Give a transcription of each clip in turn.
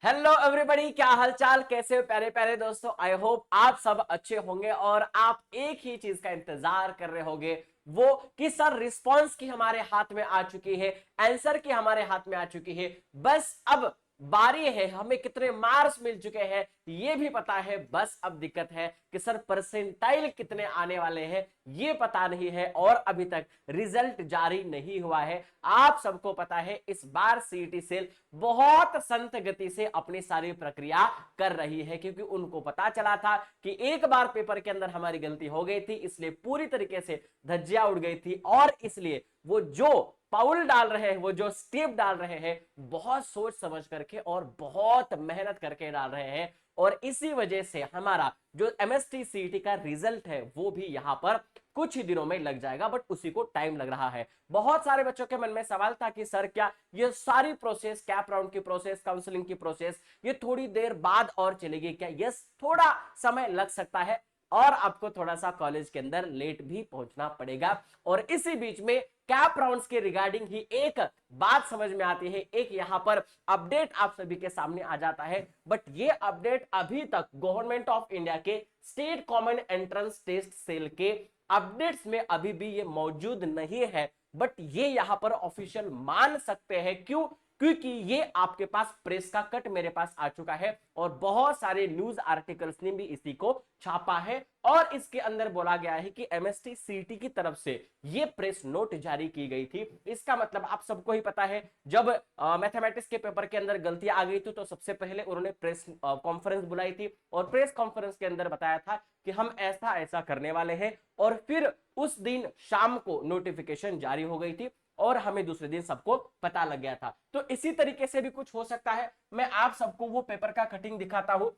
Hello everybody, क्या हालचाल, कैसे हो प्यारे प्यारे दोस्तों। आई होप आप सब अच्छे होंगे और आप एक ही चीज का इंतजार कर रहे होंगे, वो कि सर रिस्पांस की हमारे हाथ में आ चुकी है, आंसर की हमारे हाथ में आ चुकी है। बस अब बारी है, हमें कितने मार्क्स मिल चुके हैं ये भी पता है। बस अब दिक्कत है कि सर परसेंटाइल कितने आने वाले हैं ये पता नहीं है और अभी तक रिजल्ट जारी नहीं हुआ है। आप सबको पता है इस बार सीईटी सेल बहुत संत गति से अपनी सारी प्रक्रिया कर रही है, क्योंकि उनको पता चला था कि एक बार पेपर के अंदर हमारी गलती हो गई थी, इसलिए पूरी तरीके से धज्जियां उड़ गई थी और इसलिए वो जो पाउल डाल रहे हैं, वो जो स्टेप डाल रहे हैं, बहुत सोच समझ करके और बहुत मेहनत करके डाल रहे हैं। और इसी वजह से हमारा जो एमएसटी सीईटी का रिजल्ट है वो भी यहां पर कुछ ही दिनों में लग जाएगा, बट उसी को टाइम लग रहा है। बहुत सारे बच्चों के मन में सवाल था कि सर क्या ये सारी प्रोसेस, कैप राउंड की प्रोसेस, काउंसलिंग की प्रोसेस, ये थोड़ी देर बाद और चलेगी क्या? यस, थोड़ा समय लग सकता है और आपको थोड़ा सा कॉलेज के अंदर लेट भी पहुंचना पड़ेगा। और इसी बीच में कैप राउंड्स के रिगार्डिंग ही एक बात समझ में आती है, एक यहां पर अपडेट आप सभी के सामने आ जाता है। बट ये अपडेट अभी तक गवर्नमेंट ऑफ इंडिया के state common entrance test cell के अपडेट्स में अभी भी ये मौजूद नहीं है। बट ये यहां पर ऑफिशियल मान सकते हैं, क्यों? क्योंकि ये आपके पास प्रेस का कट मेरे पास आ चुका है और बहुत सारे न्यूज आर्टिकल्स ने भी इसी को छापा है और इसके अंदर बोला गया है कि एमएसटी सीटी की तरफ से ये प्रेस नोट जारी की गई थी। इसका मतलब आप सबको ही पता है, जब मैथमेटिक्स के पेपर के अंदर गलतियां आ गई थी तो सबसे पहले उन्होंने प्रेस कॉन्फ्रेंस बुलाई थी और प्रेस कॉन्फ्रेंस के अंदर बताया था कि हम ऐसा ऐसा करने वाले हैं और फिर उस दिन शाम को नोटिफिकेशन जारी हो गई थी और हमें दूसरे दिन सबको पता लग गया था। तो इसी तरीके से भी कुछ हो सकता है। मैं आप सबको वो पेपर का कटिंग दिखाता हूं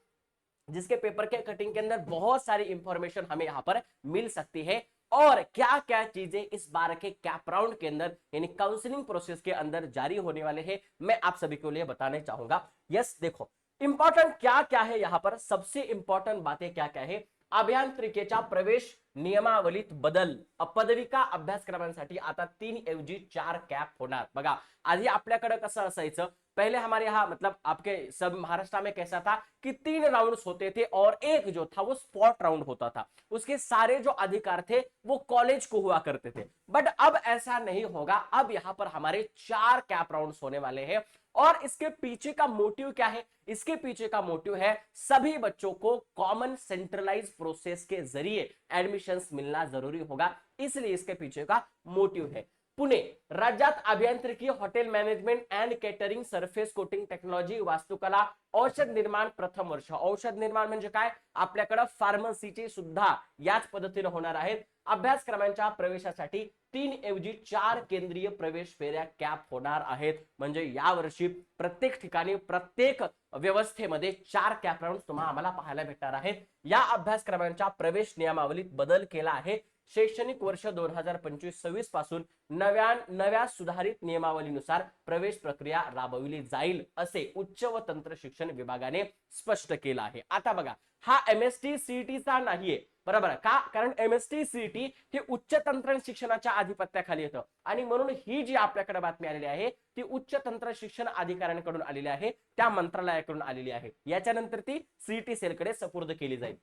जिसके पेपर के कटिंग के अंदर बहुत सारी इंफॉर्मेशन हमें यहां पर मिल सकती है और क्या क्या चीजें इस बार के कैप राउंड के अंदर यानी काउंसलिंग प्रोसेस के अंदर जारी होने वाले हैं, मैं आप सभी के लिए बताने चाहूंगा। यस, देखो इंपॉर्टेंट क्या क्या है यहां पर, सबसे इंपॉर्टेंट बातें क्या क्या है। अभियांत्रिकीच्या प्रवेश नियमावलीत बदल, पदविका अभ्यासक्रमांसाठी आता 3 ऐवजी 4 कॅप होणार। बघा, आधी आपल्याकडे कसं असायचं, पहले हमारे यहाँ मतलब आपके सब महाराष्ट्र में कैसा था कि 3 राउंड्स होते थे और एक जो था वो स्पॉट राउंड होता था, उसके सारे जो अधिकार थे वो कॉलेज को हुआ करते थे। बट अब ऐसा नहीं होगा, अब यहां पर हमारे 4 कैप राउंड्स होने वाले हैं। और इसके पीछे का मोटिव क्या है? इसके पीछे का मोटिव है सभी बच्चों को कॉमन सेंट्रलाइज प्रोसेस के जरिए एडमिशंस मिलना जरूरी होगा, इसलिए इसके पीछे का मोटिव है। पुणे राज्यात अभियांत्रिकी, hotel management and catering, surface coating technology, वास्तुकला, औषध निर्माण प्रथम वर्ष। औषध निर्माण म्हणजे काय? आपल्याकडे फार्मसीचे सुद्धा याच पद्धतीने होणार आहेत। अभ्यासक्रमांच्या प्रवेशासाठी 3 ऐवजी 4 केंद्रीय प्रवेश फेऱ्या कॅप होणार आहेत। म्हणजे यावर्षी प्रत्येक ठिकाणी प्रत्येक व्यवस्थेमध्ये 4 कॅप राउंड तुम्हाला आम्हाला पाहायला भेटणार आहेत। या अभ्यासक्रमांच्या प्रवेश नियमावलीत बदल केला आहे। शैक्षणिक वर्ष 2025-26 पासून नव्या सुधारित नियमावलीनुसार प्रवेश प्रक्रिया राबवली जाईल, असे उच्च व तंत्र शिक्षण विभागाने स्पष्ट केलं आहे। आता बघा, हा एमएसटी सीईटीचा नाहीये, बरोबर का? कारण एमएसटी सीईटी हे उच्च तंत्र शिक्षणाच्या आधिपत्याखाली येतं आणि म्हणून ही जी आपल्याकडे बातमी आलेली आहे ती उच्च तंत्र शिक्षण अधिकाऱ्यांकडून आलेली आहे, त्या मंत्रालयाकडून आलेली आहे। याच्यानंतर ती सीईटी सेलकडे सुपूर्द केली जाईल।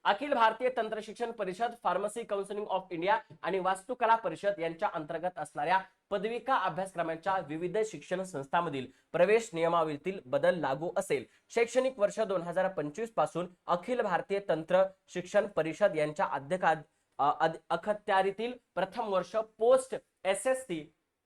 अखिल भारतीय तंत्र शिक्षण परिषद, फार्मसी काउन्सिलिंग ऑफ इंडिया आणि वास्तुकला परिषद यांच्या अंतर्गत असणाऱ्या पदविका अभ्यासक्रमांच्या विविध शिक्षण संस्थांमधील प्रवेश नियमावलीतील बदल लागू असेल। शैक्षणिक वर्ष 2025 पासून अखिल भारतीय तंत्र शिक्षण परिषद यांच्या अखत्यारीतील प्रथम वर्ष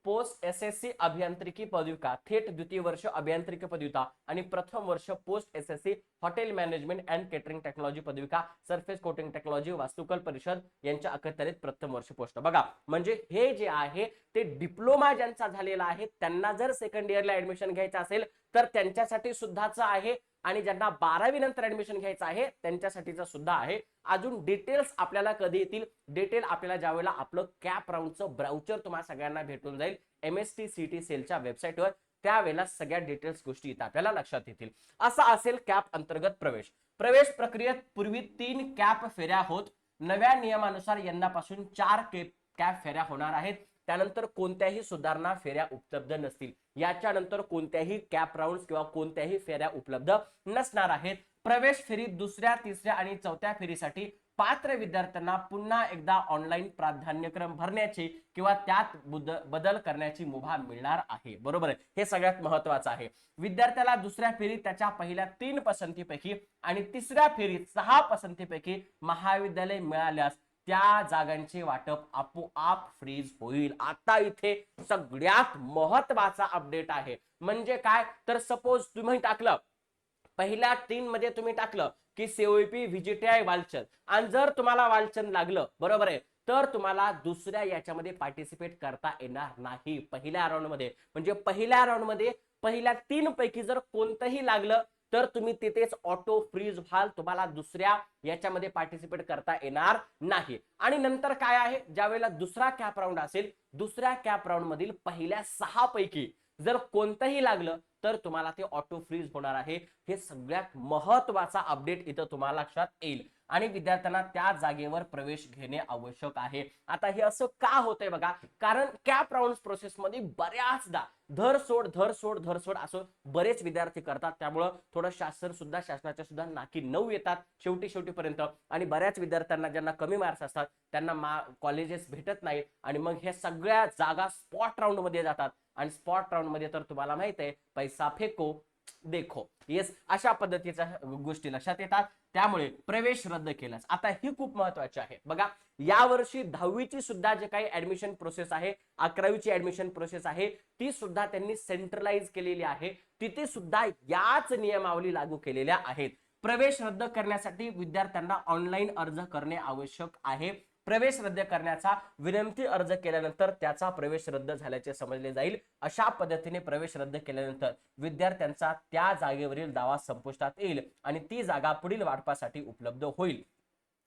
पोस्ट एसएससी अभियांत्रिकी पदविका, थेट द्वितीय वर्ष अभियांत्रिकी पदविका आणि प्रथम वर्ष post SSC hotel management and catering technology पदविका, सरफेस कोटिंग टेक्नॉलॉजी, वास्तुकल परिषद यांच्या अखत्यारीत प्रथम वर्ष पोस्ट। बघा, म्हणजे हे जे आहे ते डिप्लोमा ज्यांचा झालेला आहे त्यांना जर सेकंड इयरला ऍडमिशन घ्यायचं असेल तर त्यांच्यासाठी सुद्धाच आहे आणि ज्यांना 12वी नंतर ऍडमिशन घ्यायचं आहे त्यांच्यासाठीचा सुद्धा आहे। अजून डिटेल्स आपल्याला कधी येतील? डिटेल आपल्याला ज्यावेळेला आपलं कॅप राउंडचं ब्राउचर तुम्हाला सगळ्यांना भेटून जाईल एमएसटी सीटी सेलच्या वेबसाईटवर, त्यावेळेला सगळ्या डिटेल्स गोष्टी इथं आपल्याला लक्षात येतील। असा असेल कॅप अंतर्गत प्रवेश। प्रवेश प्रक्रियेत पूर्वी 3 कॅप फेऱ्या होत, नव्या नियमानुसार यंदापासून 4 कॅप फेऱ्या होणार आहेत। त्यानंतर कोणत्याही सुधारणा फेऱ्या उपलब्ध नसतील, याच्यानंतर कोणत्याही कॅप राऊंड किंवा कोणत्याही फेऱ्या उपलब्ध नसणार आहेत. प्रवेश फेरीत दुसऱ्या, तिसऱ्या आणि चौथ्या फेरीसाठी पात्र विद्यार्थ्यांना पुन्हा एकदा ऑनलाईन प्राधान्यक्रम भरण्याची किंवा त्यात बदल करण्याची मुभा मिळणार आहे. बरोबर आहे, हे सगळ्यात महत्वाचं आहे. विद्यार्थ्याला दुसऱ्या फेरीत त्याच्या पहिल्या 3 पसंतीपैकी आणि तिसऱ्या फेरीत 6 पसंतीपैकी महाविद्यालय मिळाल्यास त्या जागांचे वाटप आपोआप फ्रीज होईल. आता इथे सगळ्यात महत्वाचा अपडेट आहे. म्हणजे काय, तर सपोज तुम्ही टाकलं पहिल्या 3 मध्ये तुम्ही टाकलं की सीओईपी, व्हीजीटीआय, वालचंद, आणि जर तुम्हाला वालचंद लागलं, बरोबर आहे, तर तुम्हाला दुसऱ्या याच्यामध्ये पार्टिसिपेट करता येणार नाही पहिल्या राऊंड मध्ये. म्हणजे पहिल्या राऊंड मध्ये पहिल्या 3 पैकी जर कोणतंही लागलं तर तुम्ही तिथेच ऑटो फ्रीज व्हाल, तुम्हाला दुसऱ्या याच्यामध्ये पार्टिसिपेट करता येणार नाही. आणि नंतर काय आहे, ज्या वेळेला दुसरा कॅप राऊंड असेल, दुसऱ्या कॅप राऊंड मधील पहिल्या 6 पैकी जर कोणतंही लागलं तर तुम्हाला ते ऑटो फ्रीज होणार आहे. हे सगळ्यात महत्वाचा अपडेट इथं तुम्हाला लक्षात येईल आणि विद्यार्थ्यांना त्या जागेवर प्रवेश घेणे आवश्यक आहे. आता हे असं का होतंय बघा, कारण कॅप राऊंड प्रोसेस मध्ये बऱ्याचदा धर सोड असं बरेच विद्यार्थी करतात. त्यामुळं थोडं शासनाच्या सुद्धा नाकी नऊ येतात शेवटीपर्यंत. आणि बऱ्याच विद्यार्थ्यांना ज्यांना कमी मार्क्स असतात त्यांना कॉलेजेस भेटत नाहीत आणि मग हे सगळ्या जागा स्पॉट राऊंड मध्ये जातात. आणि स्पॉट राऊंड मध्ये तर तुम्हाला माहित आहे, पैसा फेको देखो, येस, अशा पद्धतीच्या गोष्टी लक्षात येतात. त्यामुळे प्रवेश रद्द केलास. आता ही खूप महत्वाची आहे बघा, यावर्षी 10वीची सुद्धा जे काही ऍडमिशन प्रोसेस आहे, 11वीची ऍडमिशन प्रोसेस आहे, ती सुद्धा त्यांनी सेंट्रलाइज केलेली आहे. तिथे सुद्धा याच नियमावली लागू केलेल्या आहेत. प्रवेश रद्द करण्यासाठी विद्यार्थ्यांना ऑनलाईन अर्ज करणे आवश्यक आहे. प्रवेश रद्द करण्याचा विनंती अर्ज केल्यानंतर त्याचा प्रवेश रद्द झाल्याचे समजले जाईल. अशा पद्धतीने प्रवेश रद्द केल्यानंतर विद्यार्थ्यांचा त्या जागेवरील दावा संपुष्टात येईल आणि ती जागा पुढील वाटपासाठी उपलब्ध होईल.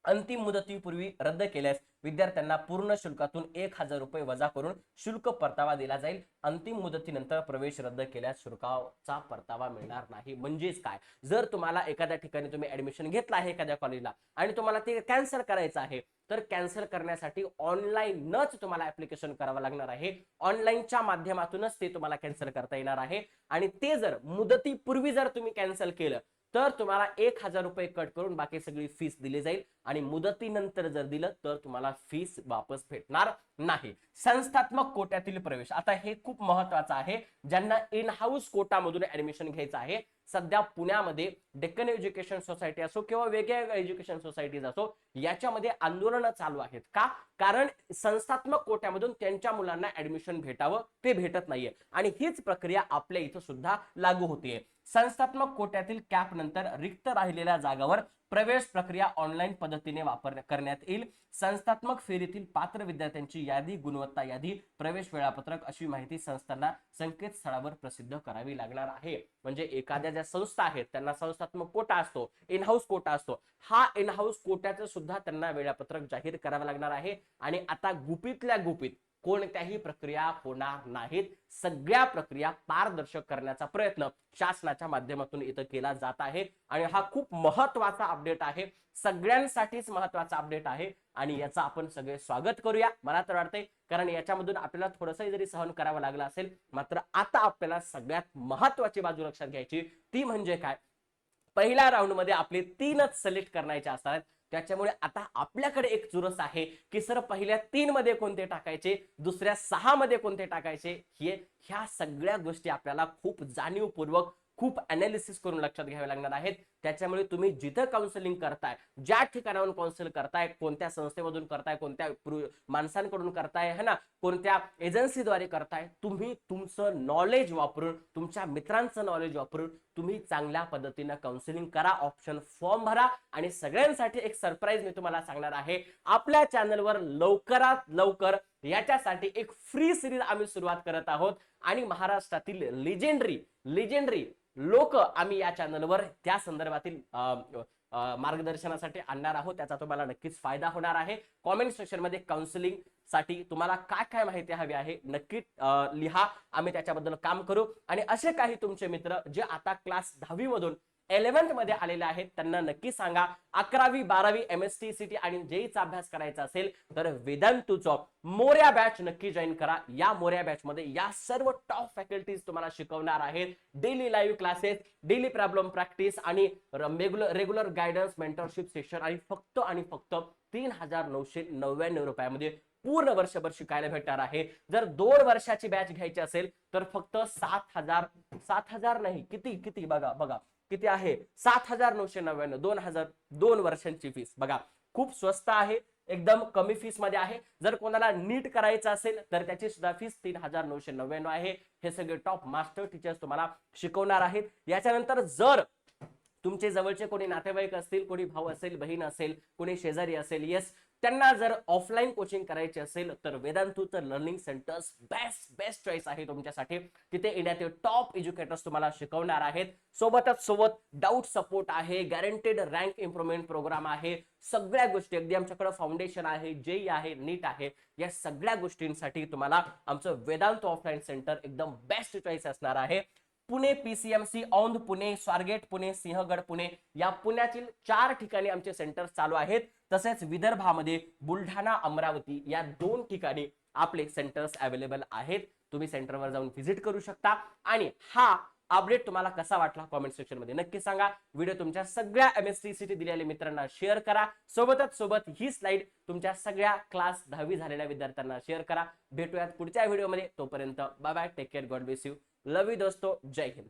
अंतिम मुदतीपूर्वी रद्द केल्यास विद्यार्थ्यांना पूर्ण शुल्कातून 1000 रुपये वजा करून शुल्क परतावा दिला जाईल. अंतिम मुदतीनंतर प्रवेश रद्द केल्यास शुल्काचा परतावा मिळणार नाही. म्हणजेच काय, जर तुम्हाला एखाद्या ठिकाणी तुम्ही ऍडमिशन घेतलं आहे एखाद्या कॉलेजला आणि तुम्हाला ते कॅन्सल करायचं आहे, तर कॅन्सल करण्यासाठी ऑनलाईनच तुम्हाला ऍप्लिकेशन करावं लागणार आहे. ऑनलाईनच्या माध्यमातूनच ते तुम्हाला कॅन्सल करता येणार आहे. आणि ते जर मुदतीपूर्वी जर तुम्ही कॅन्सल केलं तर तुम्हाला 1000 रुपये कट करून बाकी सगळी फीस दिली जाईल. आणि मुदतीनंतर जर दिलं तर तुम्हाला फीस वापस भेटणार नाही. संस्थात्मक कोट्यातील प्रवेश, आता हे खूप महत्वाचं आहे. ज्यांना इन हाऊस कोटामधून ऍडमिशन घ्यायचं आहे, सध्या पुण्यामध्ये डेक्कन एज्युकेशन सोसायटी असो किंवा वेगळ्या एज्युकेशन सोसायटीज असो, याच्यामध्ये आंदोलन चालू आहेत. का? कारण संस्थात्मक कोट्यामधून त्यांच्या मुलांना ऍडमिशन भेटावं, ते भेटत नाहीये. आणि हीच प्रक्रिया आपल्या इथं सुद्धा लागू होतीये. संस्थात्मक कोट्यातील कॅप नंतर रिक्त राहिलेल्या जागावर प्रवेश प्रक्रिया ऑनलाईन पद्धतीने करण्यात येईल. संस्थात्मक फेरीतील पात्र विद्यार्थ्यांची यादी, गुणवत्ता यादी, प्रवेश वेळापत्रक अशी माहिती संस्थांना संकेतस्थळावर प्रसिद्ध करावी लागणार आहे. म्हणजे एखाद्या ज्या संस्था आहेत त्यांना संस्थात्मक कोटा असतो, इन हाऊस कोटा असतो. हा इन हाऊस कोट्याचं सुद्धा त्यांना वेळापत्रक जाहीर करावं लागणार आहे. आणि आता गुपितल्या गुपित कोणत्याही प्रक्रिया होणार नाहीत. सगळ्या प्रक्रिया पारदर्शक करण्याचा प्रयत्न शासनाच्या माध्यमातून इथं केला जात आहे. आणि हा खूप महत्वाचा अपडेट आहे, सगळ्यांसाठीच महत्वाचा अपडेट आहे. आणि याचा आपण सगळे स्वागत करूया, मला तर वाटतंय, कारण याच्यामधून आपल्याला थोडंसं जरी सहन करावं लागलं असेल, मात्र आता आपल्याला सगळ्यात महत्वाची बाजू लक्षात घ्यायची, ती म्हणजे काय, पहिल्या राऊंड मध्ये आपले 3च सिलेक्ट करायचे असतात. त्याच्यामुळे आता आपल्याकडे एक चुरस आहे की सर पहिल्या 3 मध्ये कोणते टाकायचे, दुसऱ्या 6 मध्ये कोणते टाकायचे. ह्या सगळ्या गोष्टी आपल्याला खूप जाणीवपूर्वक, खूप अनालिसिस करून लक्षात घ्यावे लागणार आहेत. त्याच्यामुळे तुम्ही जिथं काउन्सिलिंग करताय, ज्या ठिकाणाहून काउन्सिल करताय, कोणत्या संस्थेमधून करताय, कोणत्या माणसांकडून करताय, है ना, कोणत्या एजन्सीद्वारे करताय, तुम्ही तुमचं नॉलेज वापरून, तुमच्या मित्रांचं नॉलेज वापरून तुम्ही चांगल्या पद्धतीने काउन्सिलिंग करा, ऑप्शन फॉर्म भरा. आणि सगळ्यांसाठी एक सरप्राईज मी तुम्हाला सांगणार आहे. आपल्या चॅनलवर लवकरात लवकर याच्यासाठी एक फ्री सिरीज आम्ही सुरुवात करत आहोत. आणि महाराष्ट्रातील लेजेंडरी लोक आम्ही या चॅनलवर त्या संदर्भातील मार्गदर्शनासाठी आणणार आहोत. त्याचा तुम्हाला नक्कीच फायदा होणार आहे. कॉमेंट सेक्शन मध्ये काउन्सिलिंग साठी तुम्हाला काय काय माहिती हवी आहे नक्की लिहा, आम्ही त्याच्याबद्दल काम करू. आणि असे काही तुमचे मित्र जे आता क्लास 10वी मधून 11th मध्ये आलेले आहेत त्यांना नक्की सांगा. 11वी 12वी MST CT आणि जेईचा अभ्यास करायचा असेल तर वेदांतूचं मोर्या बॅच नक्की जॉईन करा. या मोर्या बॅच मध्ये या सर्व टॉप फॅकल्टीज तुम्हाला शिकवणार आहेत. Daily live classes, daily problem practice आणि रेग्युलर गायडन्स, मेंटरशिप सेशन आणि फक्त 3,999 रुपयामध्ये पूर्ण वर्षभर शिकायला भेटणार आहे. जर 2 वर्षाची बॅच घ्यायची असेल तर फक्त 7,000 नाही, किती बघा किती आहे, 7,999. 2 वर्षांची फीस बघा, खूप स्वस्त आहे, एकदम कमी फीस मध्ये आहे. जर कोणाला नीट करायचं असेल तर त्याची सुद्धा फीस 3,999 आहे. हे सगळे टॉप मास्टर टीचर्स तुम्हाला शिकवणार आहेत. याच्यानंतर जर तुमचे जवळचे कोणी नातेवाईक असतील, कोणी भाऊ असेल, बहीण असेल, कोणी शेजारी असेल, येस, त्यांना जर ऑफलाईन कोचिंग करायची असेल तर वेदांतूचं लर्निंग सेंटर्स बेस्ट चॉईस आहे तुमच्यासाठी. तिथे इंडियातील टॉप एज्युकेटर्स तुम्हाला शिकवणार आहेत. सोबत डाऊट सपोर्ट आहे, गॅरंटेड रँक इम्प्रुव्हमेंट प्रोग्राम आहे. सगळ्या गोष्टी अगदी आमच्याकडे फाउंडेशन आहे, जेई आहे, नीट आहे. या सगळ्या गोष्टींसाठी तुम्हाला आमचं वेदांत ऑफलाईन सेंटर एकदम बेस्ट चॉईस असणार आहे. पुणे PCMC, औंध पुणे, स्वारगेट पुणे, सिंहगड पुणे या पुण्यातील 4 ठिकाणी आमचे सेंटर्स चालू आहेत. तसेच विदर्भामध्ये बुलढाणा, अमरावती या 2 ठिकाणी आपले सेंटर्स अवेलेबल आहेत. तुम्ही सेंटरवर जाऊन व्हिजिट करू शकता. आणि हा अपडेट तुम्हाला कसा वाटला कॉमेंट सेक्शन मध्ये नक्की सांगा. व्हिडिओ तुमच्या सगळ्या MST CT दिलेल्या मित्रांना शेअर करा. सोबत ही स्लाइड तुमच्या सगळ्या क्लास 10वी झालेल्या विद्यार्थ्यांना शेअर करा. भेटूयात पुढच्या व्हिडिओमध्ये. तोपर्यंत bye bye, take care, God bless you, love you दोस्तों, जय हिंद.